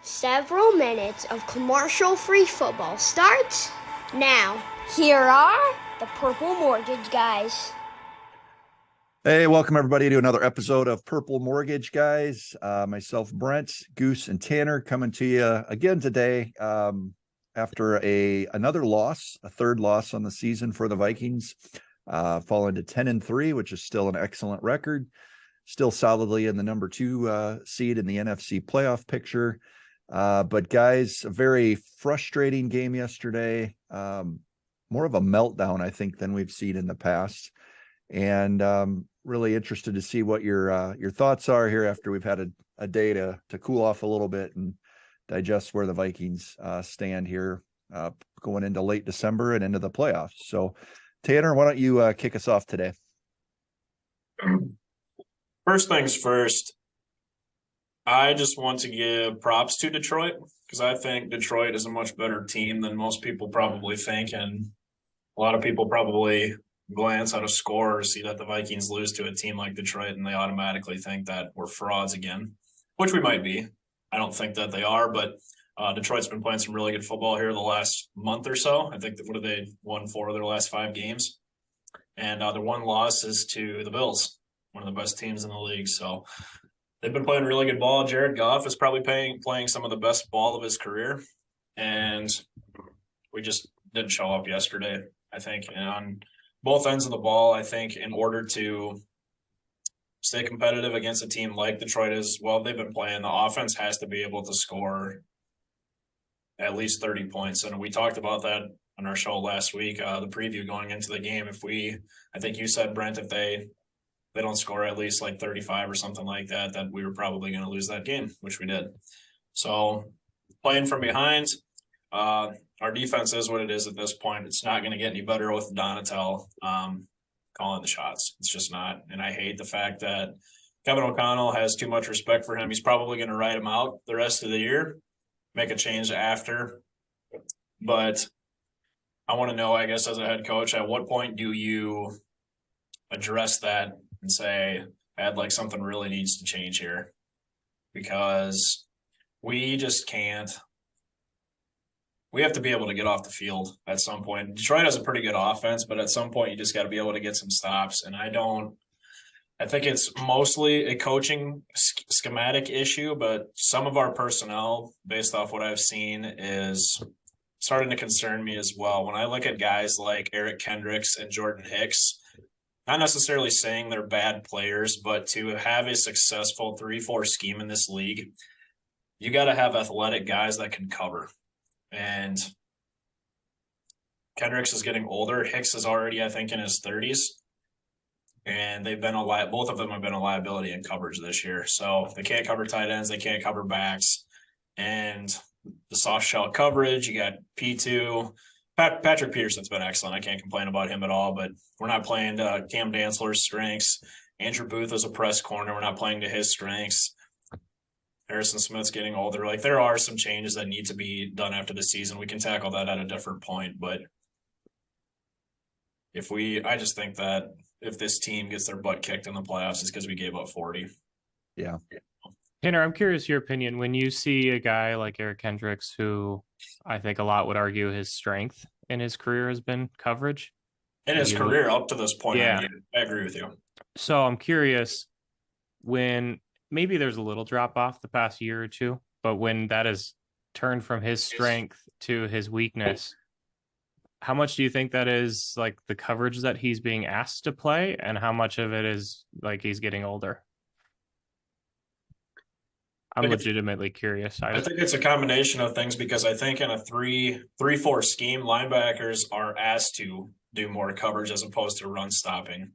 Several minutes of commercial-free football starts now. Here are the Purple Mortgage Guys. Hey, welcome everybody to another episode of Purple Mortgage Guys. Myself, Brent, Goose, and Tanner coming to you again today after another loss, a third loss on the season for the Vikings, falling to 10-3, which is still an excellent record, still solidly in the number 2 seed in the NFC playoff picture. But guys, a very frustrating game yesterday, more of a meltdown, I think, than we've seen in the past. And really interested to see what your thoughts are here after we've had a day to cool off a little bit and digest where the Vikings stand here going into late December and into the playoffs. So, Tanner, why don't you kick us off today? First things first, I just want to give props to Detroit because I think Detroit is a much better team than most people probably think, and a lot of people probably glance at a score or see that the Vikings lose to a team like Detroit and they automatically think that we're frauds again, which we might be. I don't think that they are, but Detroit's been playing some really good football here the last month or so. I think that they won 4 of their last 5 games, and their one loss is to the Bills, one of the best teams in the league. So they've been playing really good ball. Jared Goff is probably playing some of the best ball of his career, and we just didn't show up yesterday, I think. And on both ends of the ball, I think in order to stay competitive against a team like Detroit as well, they've been playing, the offense has to be able to score at least 30 points. And we talked about that on our show last week, the preview going into the game. I think you said, Brent, if they don't score at least like 35 or something like that, that we were probably going to lose that game, which we did. So playing from behind, our defense is what it is at this point. It's not going to get any better with Donatel calling the shots. It's just not. And I hate the fact that Kevin O'Connell has too much respect for him. He's probably going to write him out the rest of the year, make a change after. But I want to know, I guess, as a head coach, at what point do you address that and say, I'd like something really needs to change here? Because we just can't. We have to be able to get off the field at some point. Detroit has a pretty good offense, but at some point you just got to be able to get some stops. And I think it's mostly a coaching schematic issue, but some of our personnel, based off what I've seen, is starting to concern me as well. When I look at guys like Eric Kendricks and Jordan Hicks, not necessarily saying they're bad players, but to have a successful 3-4 scheme in this league, you got to have athletic guys that can cover. And Kendricks is getting older. Hicks is already, I think, in his 30s. And both of them have been a liability in coverage this year. So they can't cover tight ends, they can't cover backs. And the soft shell coverage, you got P2. Patrick Peterson's been excellent. I can't complain about him at all, but we're not playing to Cam Dantzler's strengths. Andrew Booth is a press corner. We're not playing to his strengths. Harrison Smith's getting older. Like, there are some changes that need to be done after the season. We can tackle that at a different point, but I just think that if this team gets their butt kicked in the playoffs, it's because we gave up 40. Yeah. Tanner, I'm curious your opinion. When you see a guy like Eric Kendricks, who I think a lot would argue his strength in his career has been coverage. In his career up to this point, yeah. I agree with you. So I'm curious, when maybe there's a little drop off the past year or two, but when that is turned from his strength to his weakness, how much do you think that is like the coverage that he's being asked to play, and how much of it is like he's getting older? I'm legitimately curious. I think it's a combination of things, because I think in a 3-4 scheme, linebackers are asked to do more coverage as opposed to run stopping.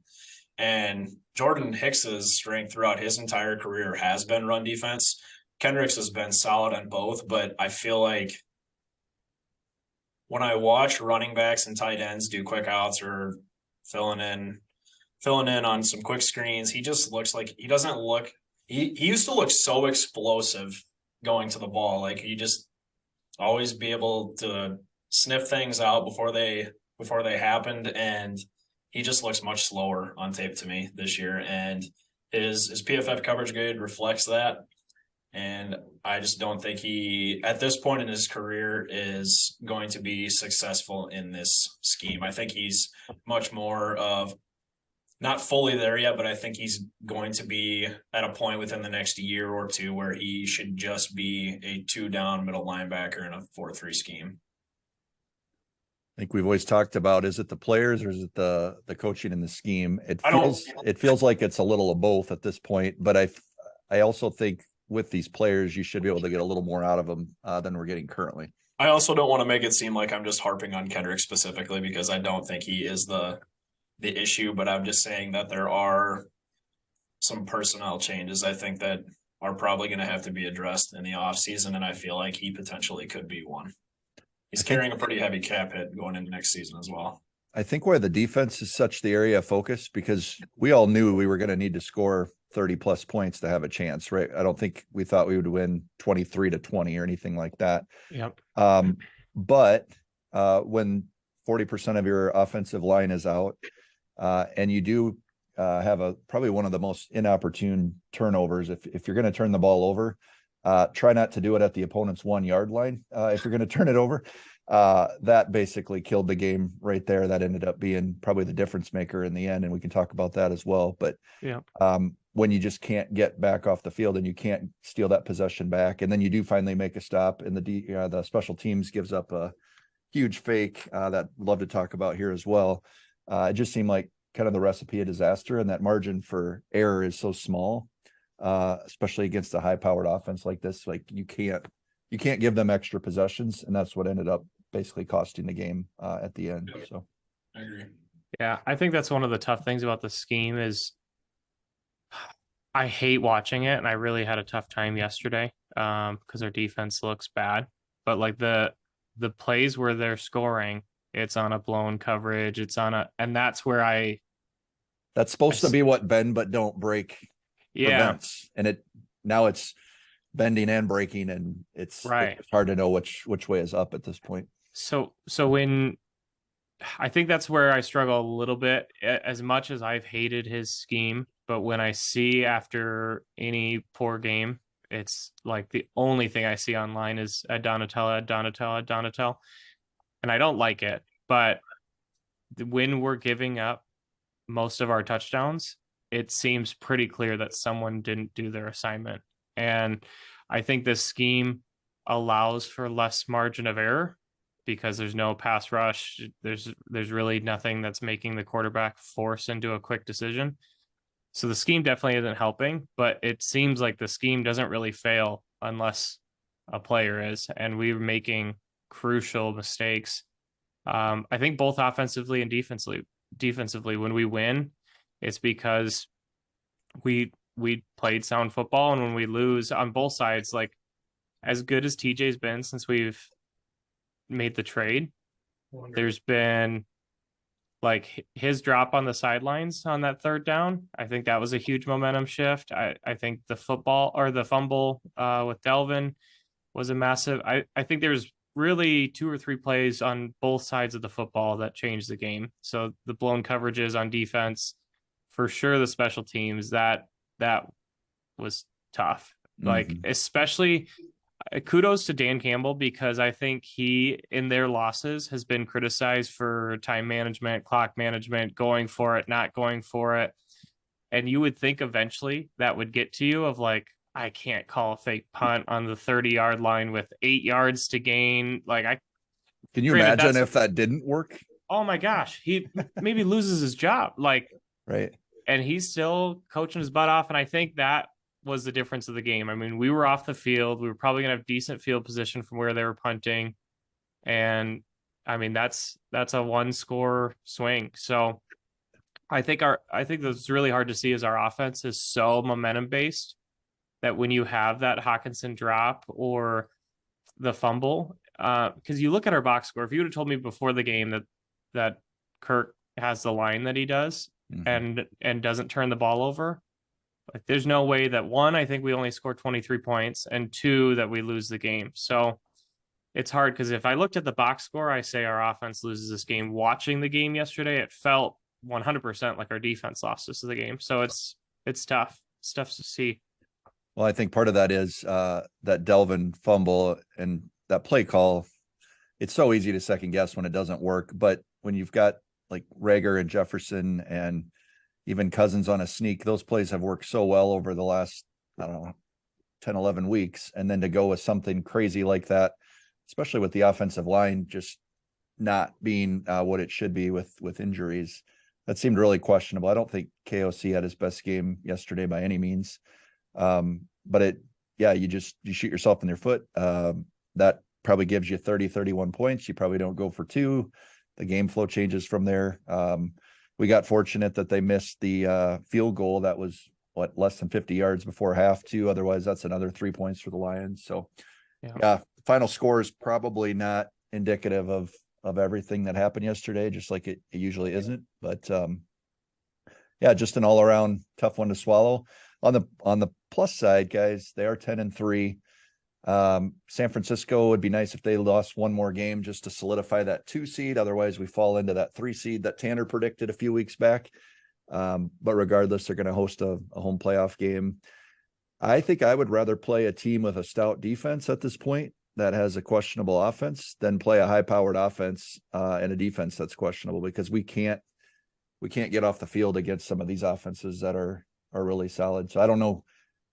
And Jordan Hicks's strength throughout his entire career has been run defense. Kendricks has been solid on both, but I feel like when I watch running backs and tight ends do quick outs or filling in on some quick screens, he just looks like he used to look so explosive going to the ball. Like, he just always be able to sniff things out before they happened, and he just looks much slower on tape to me this year. And his PFF coverage grade reflects that. And I just don't think he, at this point in his career, is going to be successful in this scheme. I think he's much more of not fully there yet, but I think he's going to be at a point within the next year or two where he should just be a 2-down middle linebacker in a 4-3 scheme. I think we've always talked about, is it the players or is it the coaching and the scheme? It I don't- feels like it's a little of both at this point, but I also think with these players, you should be able to get a little more out of them than we're getting currently. I also don't want to make it seem like I'm just harping on Kendrick specifically, because I don't think he is the issue, but I'm just saying that there are some personnel changes I think that are probably going to have to be addressed in the offseason, and I feel like he potentially could be one. He's carrying a pretty heavy cap hit going into next season as well. I think where the defense is such the area of focus, because we all knew we were going to need to score 30 plus points to have a chance, right? I don't think we thought we would win 23-20 or anything like that. Yep. But when 40% of your offensive line is out, and you do have probably one of the most inopportune turnovers, if you're going to turn the ball over, try not to do it at the opponent's 1 yard line. If you're going to turn it over, that basically killed the game right there. That ended up being probably the difference maker in the end. And we can talk about that as well. But Yeah. When you just can't get back off the field and you can't steal that possession back, and then you do finally make a stop, and the special teams gives up a huge fake that we'd love to talk about here as well. It just seemed like kind of the recipe of disaster, and that margin for error is so small, especially against a high-powered offense like this. Like you can't give them extra possessions, and that's what ended up basically costing the game at the end. So I agree. Yeah, I think that's one of the tough things about the scheme is I hate watching it, and I really had a tough time yesterday because our defense looks bad. But like the plays where they're scoring, it's on a blown coverage, and that's where that's supposed to be what bend but don't break prevents, and now it's bending and breaking, and it's hard to know which way is up at this point. So when I think that's where I struggle a little bit, as much as I've hated his scheme. But when I see after any poor game, it's like the only thing I see online is Donatel. And I don't like it. But when we're giving up most of our touchdowns, it seems pretty clear that someone didn't do their assignment. And I think this scheme allows for less margin of error because there's no pass rush. There's really nothing that's making the quarterback force into a quick decision. So the scheme definitely isn't helping, but it seems like the scheme doesn't really fail unless a player is, and we're making crucial mistakes. I think both offensively and defensively, when we win, it's because we played sound football, and when we lose on both sides, like as good as TJ's been since we've made the trade, there's been like his drop on the sidelines on that third down. I think that was a huge momentum shift. I think the fumble with Delvin was a massive. I think there's really 2 or 3 plays on both sides of the football that changed the game. So the blown coverages on defense, for sure. The special teams, that was tough. Like especially kudos to Dan Campbell, because I think he, in their losses, has been criticized for time management, clock management, going for it, not going for it. And you would think eventually that would get to you of like, I can't call a fake punt on the 30-yard line with 8 yards to gain. Like can you imagine if that didn't work? Oh my gosh, he maybe loses his job. Like, right. And he's still coaching his butt off. And I think that was the difference of the game. I mean, we were off the field. We were probably going to have decent field position from where they were punting. And I mean, that's a 1-score swing. So I think that's really hard to see is our offense is so momentum based that when you have that Hawkinson drop or the fumble, because you look at our box score, if you would have told me before the game that Kirk has the line that he does and doesn't turn the ball over, like there's no way that, one, I think we only score 23 points, and 2, that we lose the game. So it's hard, because if I looked at the box score, I say our offense loses this game. Watching the game yesterday, it felt 100% like our defense lost us the game. So it's tough. It's tough to see. Well, I think part of that is that Delvin fumble and that play call. It's so easy to second guess when it doesn't work. But when you've got like Rager and Jefferson and even Cousins on a sneak, those plays have worked so well over the last, I don't know, 10, 11 weeks. And then to go with something crazy like that, especially with the offensive line just not being what it should be with injuries, that seemed really questionable. I don't think KOC had his best game yesterday by any means. But you shoot yourself in your foot. That probably gives you 30, 31 points. You probably don't go for 2. The game flow changes from there. We got fortunate that they missed the field goal. That was less than 50 yards before half too. Otherwise that's another 3 points for the Lions. So yeah, final score is probably not indicative of everything that happened yesterday, just like it usually isn't. But yeah, just an all around tough one to swallow. On the plus side, guys, they are 10-3. San Francisco would be nice if they lost one more game just to solidify that 2 seed. Otherwise, we fall into that 3 seed that Tanner predicted a few weeks back. But regardless, they're going to host a home playoff game. I think I would rather play a team with a stout defense at this point that has a questionable offense than play a high-powered offense and a defense that's questionable, because we can't get off the field against some of these offenses that are really solid. So I don't know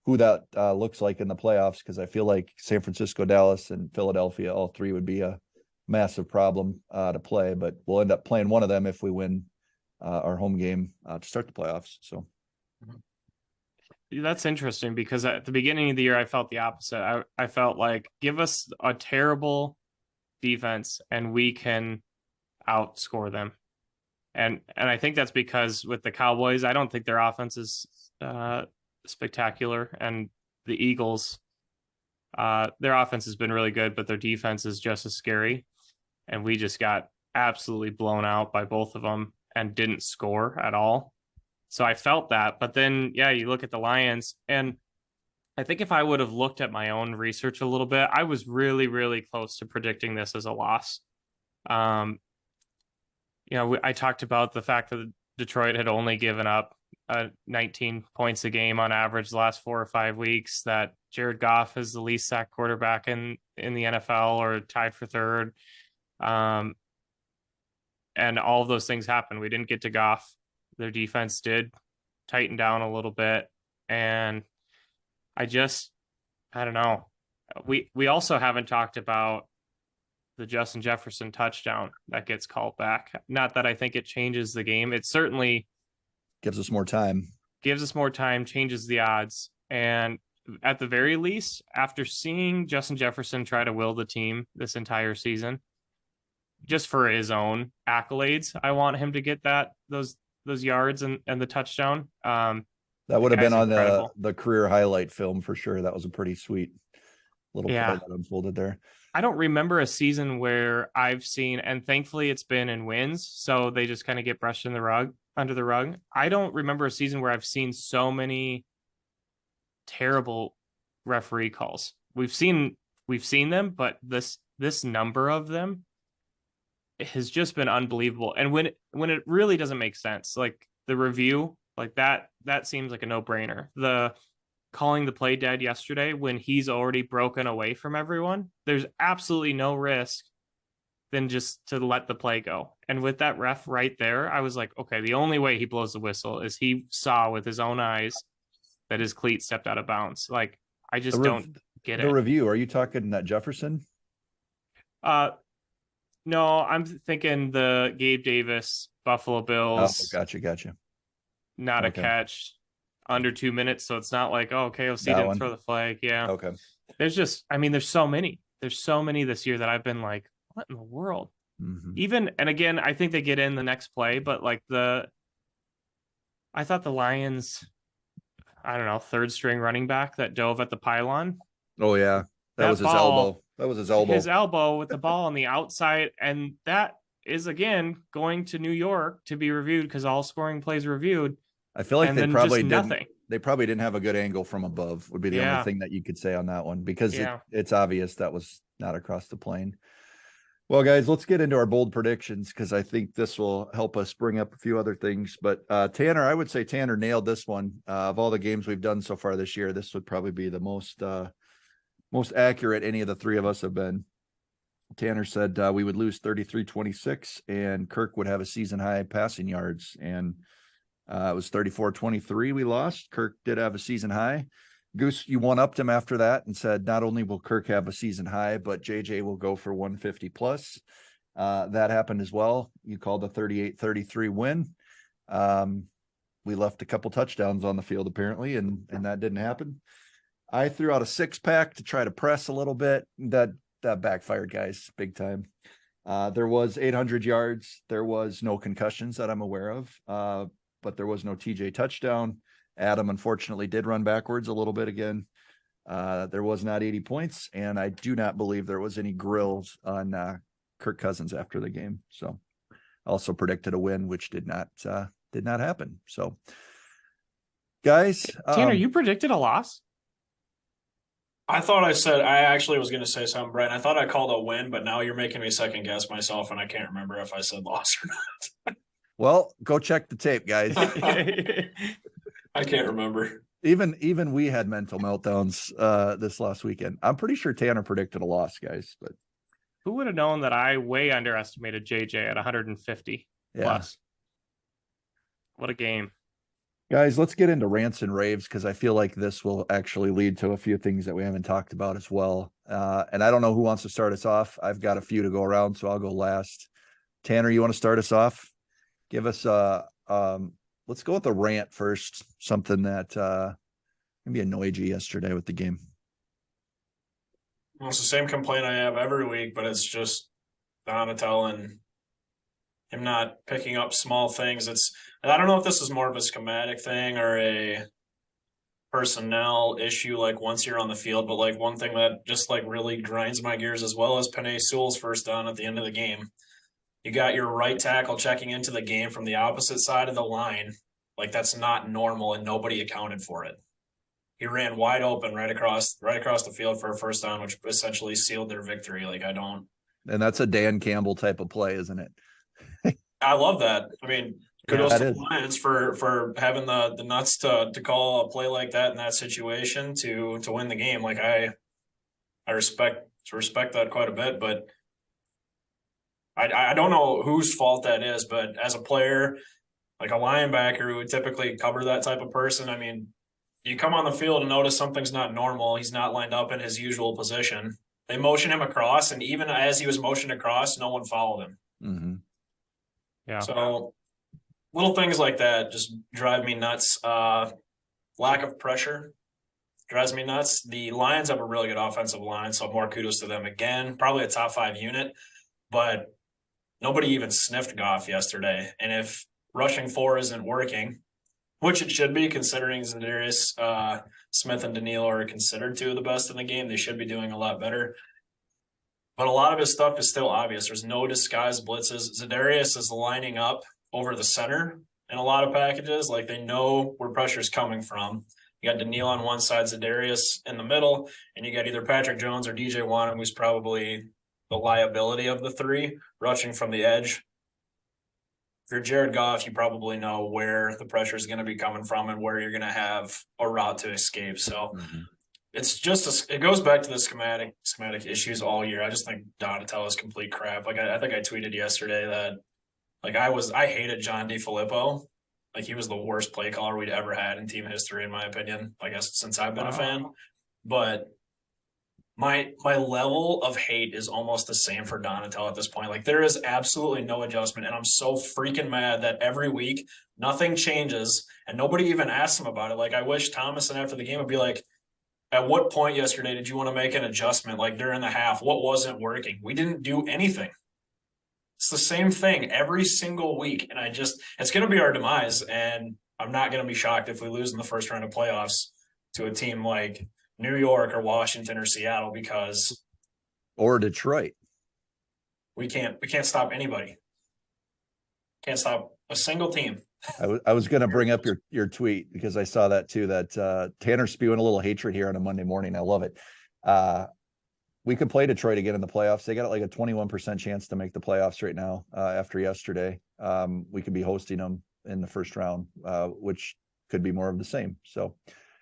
who that looks like in the playoffs, because I feel like San Francisco, Dallas, and Philadelphia, all 3 would be a massive problem to play, but we'll end up playing one of them if we win our home game to start the playoffs. So that's interesting, because at the beginning of the year, I felt the opposite. I felt like, give us a terrible defense and we can outscore them. And I think that's because with the Cowboys, I don't think their offense is spectacular, and the Eagles, their offense has been really good, but their defense is just as scary. And we just got absolutely blown out by both of them and didn't score at all. So I felt that. But then, yeah, you look at the Lions, and I think if I would have looked at my own research a little bit, I was really, really close to predicting this as a loss. I talked about the fact that Detroit had only given up 19 points a game on average the last 4 or 5 weeks, that Jared Goff is the least sacked quarterback in the NFL, or tied for 3rd. And all of those things happened. We didn't get to Goff. Their defense did tighten down a little bit. And I don't know. We also haven't talked about the Justin Jefferson touchdown that gets called back. Not that I think it changes the game. It certainly gives us more time, changes the odds. And at the very least, after seeing Justin Jefferson try to will the team this entire season, just for his own accolades, I want him to get those yards and the touchdown. That would have been on incredible. the career highlight film for sure. That was a pretty sweet little play that unfolded there. I don't remember a season where I've seen, and thankfully it's been in wins, so they just kind of get brushed under the rug. I don't remember a season where I've seen so many terrible referee calls. We've seen them, but this number of them has just been unbelievable. And when it really doesn't make sense, like the review, like that seems like a no-brainer. The calling the play dead yesterday when he's already broken away from everyone, there's absolutely no risk than just to let the play go. And with that ref right there, I was like, okay, the only way he blows the whistle is he saw with his own eyes that his cleat stepped out of bounds. Like, I just don't get it. The review, are you talking that Jefferson? No, I'm thinking the Gabe Davis Buffalo Bills. Oh, gotcha. Not Okay. a catch under 2 minutes. So it's not like, oh, KOC didn't throw the flag. Yeah. Okay. There's so many. There's so many this year that I've been like, what in the world? Mm-hmm. Even, and again, I think they get in the next play, but like I thought the Lions, I don't know, 3rd string running back that dove at the pylon. Oh yeah. That was his ball, elbow. His elbow with the ball on the outside. And that is, again, going to New York to be reviewed, because all scoring plays are reviewed. I feel like they probably didn't. Nothing. They probably didn't have a good angle from above, would be the only thing that you could say on that one, because it's obvious that was not across the plane. Well, guys, let's get into our bold predictions because I think this will help us bring up a few other things. But Tanner, I would say Tanner nailed this one. Of all the games we've done so far this year, this would probably be the most accurate any of the three of us have been. Tanner said we would lose 33-26 and Kirk would have a season high passing yards. And it was 34-23 we lost. Kirk did have a season high. Goose, you one-upped him after that and said not only will Kirk have a season high, but JJ will go for 150 plus. That happened as well. You called a 38-33 win. We left a couple touchdowns on the field apparently, and that didn't happen. I threw out a 6-pack to try to press a little bit. That backfired, guys, big time. There was 800 yards. There was no concussions that I'm aware of, but there was no TJ touchdown. Adam, unfortunately, did run backwards a little bit again. There was not 80 points, and I do not believe there was any grills on Kirk Cousins after the game. So also predicted a win, which did not happen. So, guys. Tanner, you predicted a loss? I actually was going to say something, Brent. I thought I called a win, but now you're making me second guess myself, and I can't remember if I said loss or not. Well, go check the tape, guys. I can't remember. Even we had mental meltdowns this last weekend. I'm pretty sure Tanner predicted a loss, guys. But who would have known that I way underestimated JJ at 150 plus? What a game. Guys, let's get into rants and raves because I feel like this will actually lead to a few things that we haven't talked about as well. And I don't know who wants to start us off. I've got a few to go around, so I'll go last. Tanner, you want to start us off? Give us let's go with the rant first. Something that maybe annoyed you yesterday with the game. Well, it's the same complaint I have every week, but it's just Donatel and him not picking up small things. I don't know if this is more of a schematic thing or a personnel issue, like once you're on the field, but like one thing that just like really grinds my gears as well as Penei Sewell's first down at the end of the game. You got your right tackle checking into the game from the opposite side of the line. Like that's not normal and nobody accounted for it. He ran wide open right across the field for a first down, which essentially sealed their victory. And that's a Dan Campbell type of play, isn't it? I love that. I mean, kudos to the Lions for having the nuts to call a play like that in that situation to win the game. Like I respect that quite a bit, but I don't know whose fault that is, but as a player, like a linebacker who would typically cover that type of person, I mean, you come on the field and notice something's not normal. He's not lined up in his usual position. They motion him across, and even as he was motioned across, no one followed him. Mm-hmm. Yeah. So little things like that just drive me nuts. Lack of pressure drives me nuts. The Lions have a really good offensive line, so more kudos to them again. Probably a top 5 unit, but nobody even sniffed Goff yesterday. And if rushing 4 isn't working, which it should be considering Zadarius Smith and Daniil are considered 2 of the best in the game, they should be doing a lot better. But a lot of his stuff is still obvious. There's no disguised blitzes. Zadarius is lining up over the center in a lot of packages. Like they know where pressure is coming from. You got Daniil on one side, Zadarius in the middle, and you got either Patrick Jones or DJ Wanham, who's probably the liability of the 3, rushing from the edge. If you're Jared Goff, you probably know where the pressure is going to be coming from and where you're going to have a route to escape. So it's just it goes back to the schematic issues all year. I just think Donatel is complete crap. Like I think I tweeted yesterday that like I hated John DeFilippo. Like he was the worst play caller we'd ever had in team history, in my opinion. I guess since I've been a fan. But my level of hate is almost the same for Donatel at this point. Like there is absolutely no adjustment, and I'm so freaking mad that every week nothing changes and nobody even asks him about it. Like I wish Thomason after the game would be like, at what point yesterday did you want to make an adjustment? Like during the half, what wasn't working? We didn't do anything. It's the same thing every single week. And it's going to be our demise. And I'm not going to be shocked if we lose in the first round of playoffs to a team like New York or Washington or Seattle, or Detroit. We can't stop anybody. Can't stop a single team. I was going to bring up your tweet because I saw that too, that Tanner's spewing a little hatred here on a Monday morning. I love it. we could play Detroit again in the playoffs. They got like a 21% chance to make the playoffs right now after yesterday. We could be hosting them in the first round, which could be more of the same. So,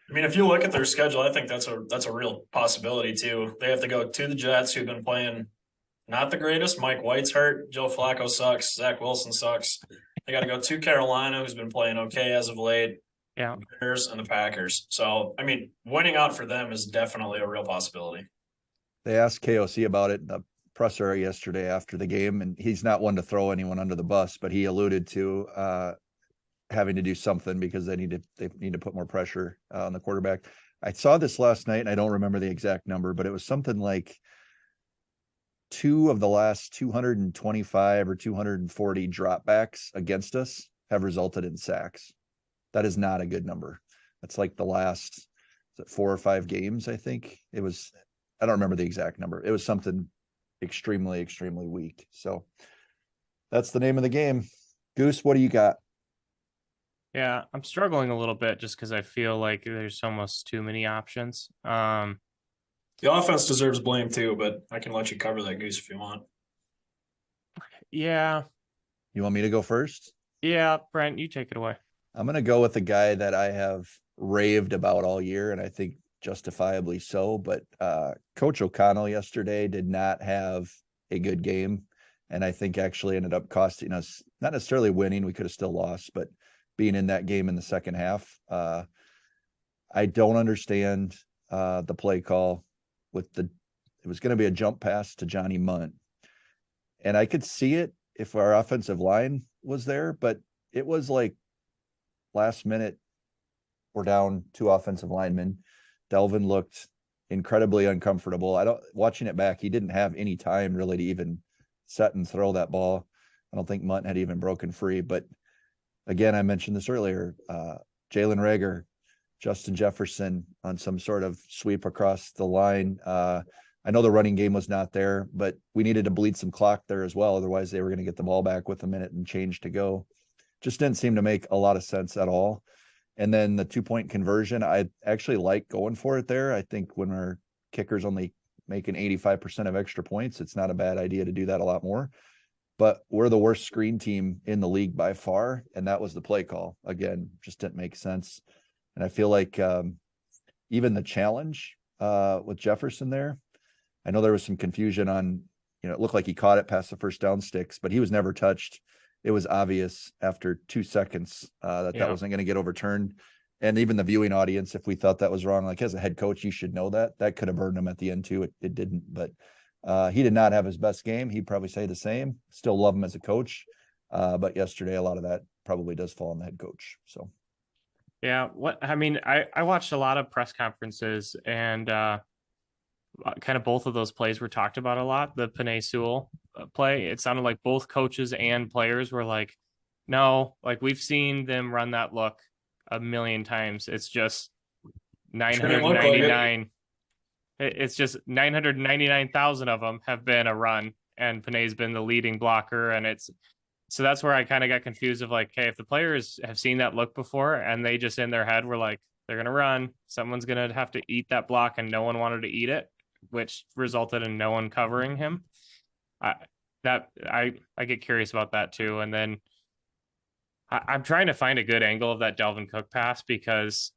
I mean, if you look at their schedule, I think that's a real possibility too. They have to go to the Jets, who've been playing not the greatest. Mike White's hurt. Joe Flacco sucks. Zach Wilson sucks. They got to go to Carolina, who's been playing okay as of late. Yeah. The Bears and the Packers. So, I mean, winning out for them is definitely a real possibility. they asked KOC about it in the presser yesterday after the game, and he's not one to throw anyone under the bus, but he alluded to having to do something because they need to put more pressure on the quarterback. I saw this last night, and I don't remember the exact number, but it was something like 2 of the last 225 or 240 dropbacks against us have resulted in sacks. That is not a good number. That's like the last 4 or 5 games, I think. It was, I don't remember the exact number. It was something extremely, extremely weak. So that's the name of the game. Goose, what do you got? Yeah, I'm struggling a little bit just because I feel like there's almost too many options. The offense deserves blame too, but I can let you cover that, Goose, if you want. Yeah. You want me to go first? Yeah, Brent, you take it away. I'm going to go with the guy that I have raved about all year, and I think justifiably so. But Coach O'Connell yesterday did not have a good game, and I think actually ended up costing us, not necessarily winning. We could have still lost, but being in that game in the second half. I don't understand the play call with it was going to be a jump pass to Johnny Munt. And I could see it if our offensive line was there, but it was like last minute, we're down 2 offensive linemen. Delvin looked incredibly uncomfortable. Watching it back, he didn't have any time really to even set and throw that ball. I don't think Munt had even broken free, but again, I mentioned this earlier, Jalen Reagor, Justin Jefferson on some sort of sweep across the line. I know the running game was not there, but we needed to bleed some clock there as well. Otherwise, they were going to get the ball back with a minute and change to go. Just didn't seem to make a lot of sense at all. And then the 2-point conversion, I actually like going for it there. I think when our kicker's only making 85% of extra points, it's not a bad idea to do that a lot more. But we're the worst screen team in the league by far. And that was the play call. Again, just didn't make sense. And I feel like even the challenge with Jefferson there, I know there was some confusion on, it looked like he caught it past the first down sticks, but he was never touched. It was obvious after 2 seconds that wasn't going to get overturned. And even the viewing audience, if we thought that was wrong, like as a head coach, you should know that. That could have burned him at the end too. It didn't, but he did not have his best game. He'd probably say the same. Still love him as a coach. But yesterday, a lot of that probably does fall on the head coach. So. Yeah, I watched a lot of press conferences, and kind of both of those plays were talked about a lot. The Penei Sewell play, it sounded like both coaches and players were like, no, like we've seen them run that look a million times. It's just 999. It's just 999,000 of them have been a run, and Penei's been the leading blocker, and so that's where I kind of got confused of like, hey, if the players have seen that look before and they just in their head were like, they're going to run, someone's going to have to eat that block, and no one wanted to eat it, which resulted in no one covering him. I get curious about that too. And then I'm trying to find a good angle of that Dalvin Cook pass, because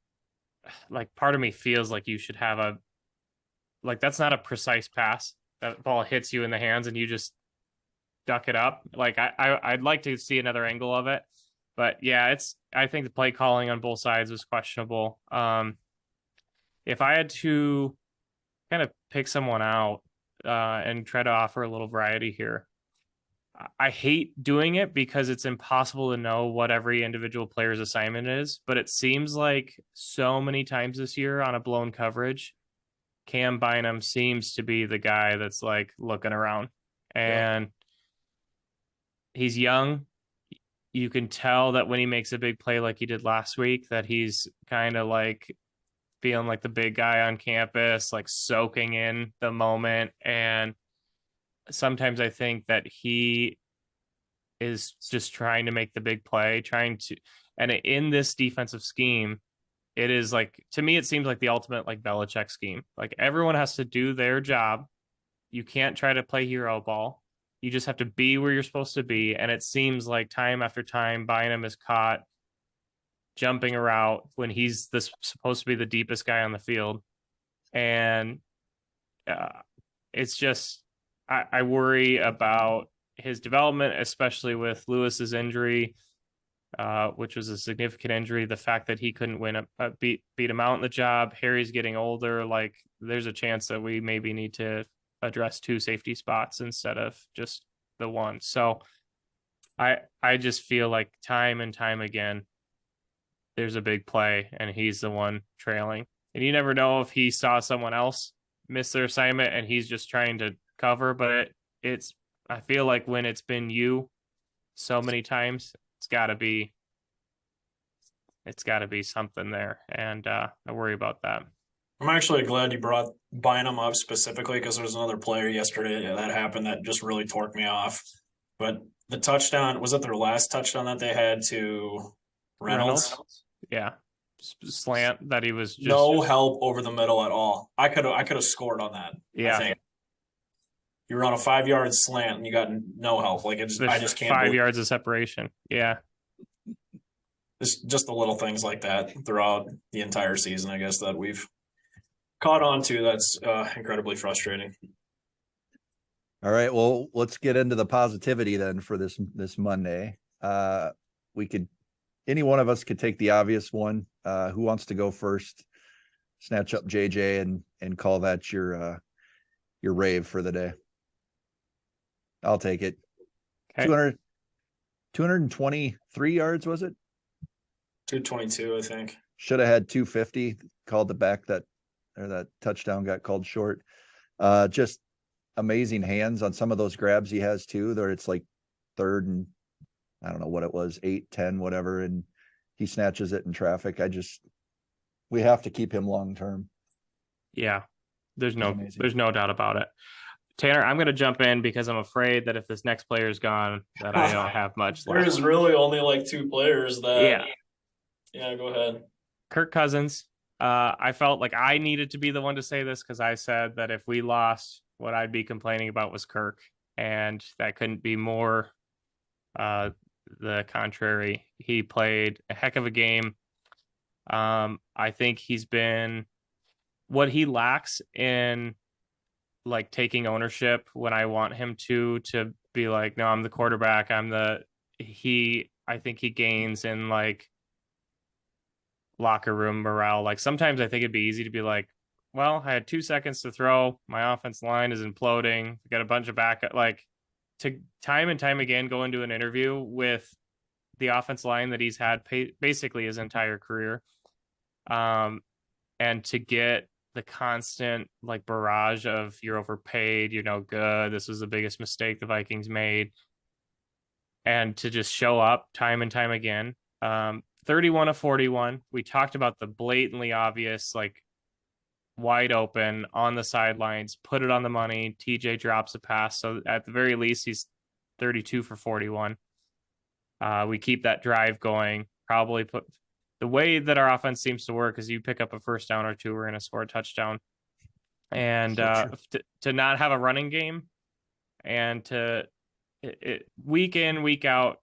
like part of me feels like you should have that's not a precise pass. That ball hits you in the hands and you just duck it up. Like I'd like to see another angle of it, but yeah, I think the play calling on both sides was questionable. If I had to kind of pick someone out and try to offer a little variety here, I hate doing it because it's impossible to know what every individual player's assignment is, but it seems like so many times this year on a blown coverage, Cam Bynum seems to be the guy that's like looking around, and he's young. You can tell that when he makes a big play like he did last week, that he's kind of like feeling like the big guy on campus, like soaking in the moment. And sometimes I think that he is just trying to make the big play, and in this defensive scheme, it is like, to me, it seems like the ultimate like Belichick scheme. Like everyone has to do their job you can't try to play hero ball. You just have to be where you're supposed to be. And it seems like time after time, Bynum is caught jumping a route when he's supposed to be the deepest guy on the field. And it's just, I worry about his development, especially with Lewis's injury, which was a significant injury. The fact that he couldn't beat him out in the job. Harry's getting older. Like, there's a chance that we maybe need to address 2 safety spots instead of just the one. So I just feel like time and time again, there's a big play and he's the one trailing. And you never know if he saw someone else miss their assignment and he's just trying to cover. But I feel like when it's been you so many times, it's got to be something there. And I worry about that. I'm actually glad you brought Bynum up specifically because there was another player yesterday that happened that just really torqued me off. But the touchdown, was it their last touchdown that they had to Reynolds? Yeah. Slant that he was just no help over the middle at all. I could have scored on that. Yeah. I think. You were on a 5-yard slant and you got no help. Like, I just can't. 5 yards of separation. Yeah. It's just the little things like that throughout the entire season, I guess, that we've caught on to. That's incredibly frustrating. All right, well, let's get into the positivity then for this Monday. Any one of us could take the obvious one. Who wants to go first? Snatch up JJ and call that your rave for the day. I'll take it. Okay. 223 yards, was it? 222, I think. Should have had 250. Called the back that touchdown got called short. Just amazing hands on some of those grabs he has too. There it's like third and I don't know what it was, 8, 10, whatever, and he snatches it in traffic. We have to keep him long term. Yeah, there's no doubt about it. Tanner, I'm going to jump in because I'm afraid that if this next player is gone, that I don't have much left. There's really only like 2 players that. Yeah, go ahead. Kirk Cousins. I felt like I needed to be the one to say this because I said that if we lost, what I'd be complaining about was Kirk, and that couldn't be more the contrary. He played a heck of a game. I think he's been what he lacks in like taking ownership when I want him to be like, no, I'm the quarterback. I think he gains in like locker room morale. Like sometimes I think it'd be easy to be like, well, I had 2 seconds to throw. My offense line is imploding. We got a bunch of backup. Like to time and time again go into an interview with the offense line that he's had basically his entire career, and to get the constant like barrage of you're overpaid, you're no good, this was the biggest mistake the Vikings made, and to just show up time and time again. 31 of 41. We talked about the blatantly obvious, like wide open on the sidelines, put it on the money. TJ drops a pass. So at the very least, he's 32 for 41. We keep that drive going. Probably put the way that our offense seems to work is you pick up a first down or 2, we're going to score a touchdown. And to not have a running game and to week in, week out,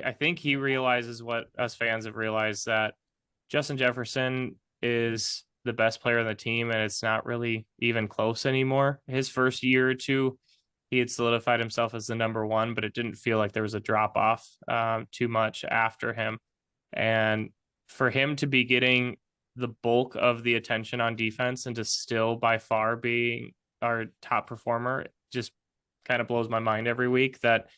I think he realizes what us fans have realized, that Justin Jefferson is the best player on the team, and it's not really even close anymore. His first year or two, he had solidified himself as the number 1, but it didn't feel like there was a drop off too much after him. And for him to be getting the bulk of the attention on defense and to still by far being our top performer just kind of blows my mind every week, that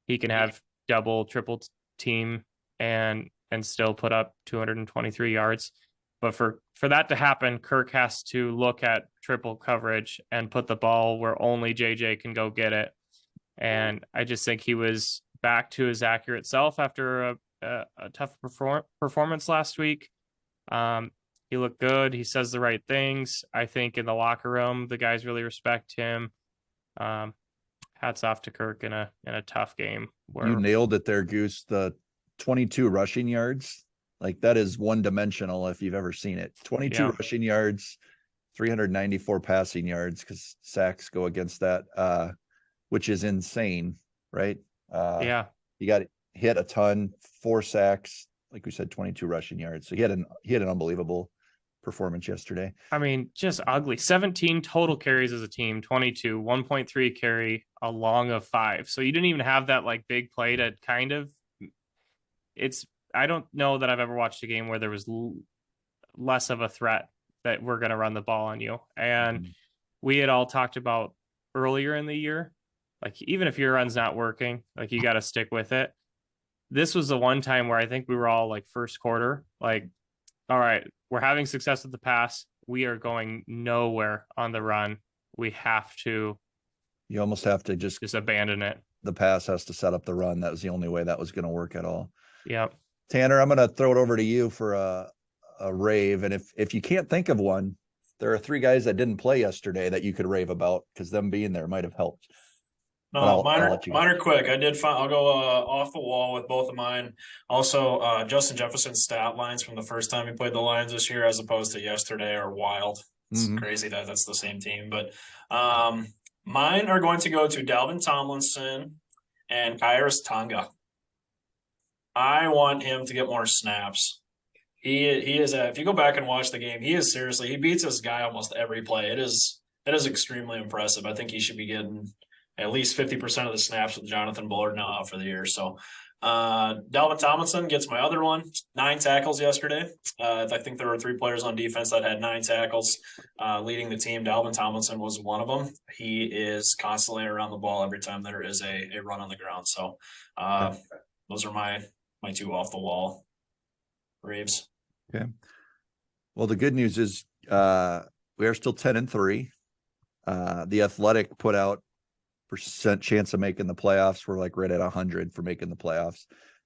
he can have double, triple team and still put up 223 yards. But for that to happen, Kirk has to look at triple coverage and put the ball where only JJ can go get it. And I just think he was back to his accurate self after a tough performance last week. He looked good. He says the right things. I think in the locker room, the guys really respect him. Hats off to Kirk in a tough game. You nailed it there, Goose. The 22 rushing yards, like that is one dimensional if you've ever seen it. 22 rushing yards, 394 passing yards because sacks go against that, which is insane, right? Yeah. He got hit a ton, 4 sacks, like we said, 22 rushing yards. So he had an unbelievable performance yesterday. I mean, just ugly. 17 total carries as a team, 22, 1.3 carry, a long of 5. So you didn't even have that like big play to kind of. I don't know that I've ever watched a game where there was less of a threat that we're going to run the ball on you. And we had all talked about earlier in the year, like even if your run's not working, like you got to stick with it. This was the one time where I think we were all like first quarter, like, all right, we're having success with the pass. We are going nowhere on the run. We have to. You almost have to just abandon it. The pass has to set up the run. That was the only way that was going to work at all. Yep. Tanner, I'm going to throw it over to you for a rave. And if you can't think of one, there are 3 guys that didn't play yesterday that you could rave about because them being there might have helped. No, mine are quick. I'll go off the wall with both of mine. Also, Justin Jefferson's stat lines from the first time he played the Lions this year as opposed to yesterday are wild. It's crazy that that's the same team. But mine are going to go to Dalvin Tomlinson and Kairos Tonga. I want him to get more snaps. He is if you go back and watch the game, he beats this guy almost every play. It is extremely impressive. I think he should be getting at least 50% of the snaps with Jonathan Bullard now out for the year. So Dalvin Tomlinson gets my other one, 9 tackles yesterday. I think there were 3 players on defense that had 9 tackles leading the team. Dalvin Tomlinson was one of them. He is constantly around the ball every time there is a run on the ground. So those are my 2 off the wall raves. Okay. Well, the good news is we are still 10-3. The Athletic put out % chance of making the playoffs. We're like right at 100 for making the playoffs.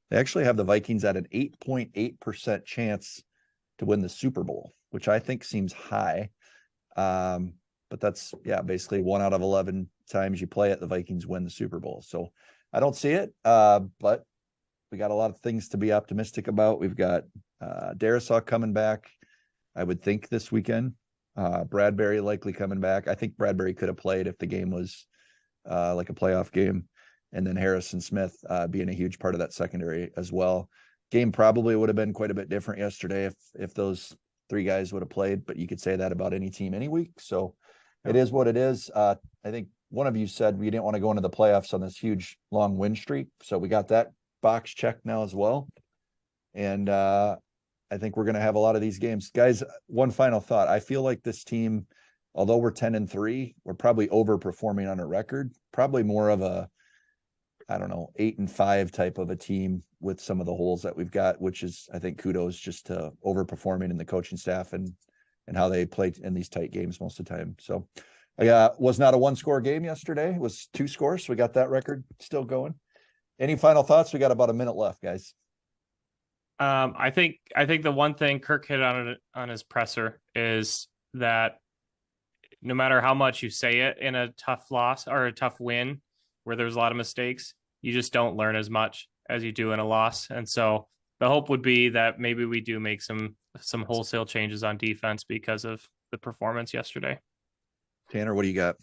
They actually have the Vikings at an 8.8% chance to win the Super Bowl, which I think seems high. But that's basically 1 out of 11 times you play it, the Vikings win the Super Bowl. So I don't see it, but we got a lot of things to be optimistic about. We've got Darisaw coming back, I would think, this weekend. Bradbury likely coming back. I think Bradbury could have played if the game was like a playoff game. And then Harrison Smith being a huge part of that secondary as well. Game probably would have been quite a bit different yesterday if those 3 guys would have played, but you could say that about any team any week. So it is what it is. I think one of you said we didn't want to go into the playoffs on this huge long win streak. So we got that box checked now as well. And I think we're going to have a lot of these games. Guys, one final thought. I feel like this team, although we're 10-3, we're probably overperforming on a record, probably more of a, 8-5 type of a team with some of the holes that we've got, which is, I think, kudos just to overperforming in the coaching staff and how they played in these tight games most of the time. So was not a 1-score game yesterday. It was 2 scores. So we got that record still going. Any final thoughts? We got about a minute left, guys. I think the one thing Kirk hit on his presser is that no matter how much you say it in a tough loss or a tough win where there's a lot of mistakes, you just don't learn as much as you do in a loss. And so the hope would be that maybe we do make some wholesale changes on defense because of the performance yesterday. Tanner, what do you got?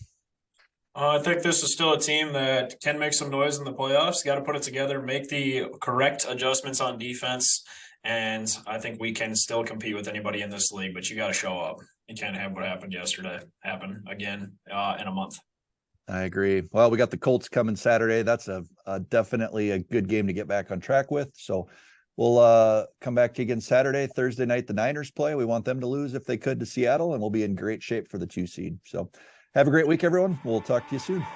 I think this is still a team that can make some noise in the playoffs. Got to put it together, make the correct adjustments on defense, and I think we can still compete with anybody in this league, but you got to show up. You can't have what happened yesterday happen again in a month. I agree. Well, we got the Colts coming Saturday. That's a definitely a good game to get back on track with. So we'll come back to you again Saturday. Thursday night, the Niners play. We want them to lose if they could to Seattle, and we'll be in great shape for the 2 seed. So have a great week, everyone. We'll talk to you soon.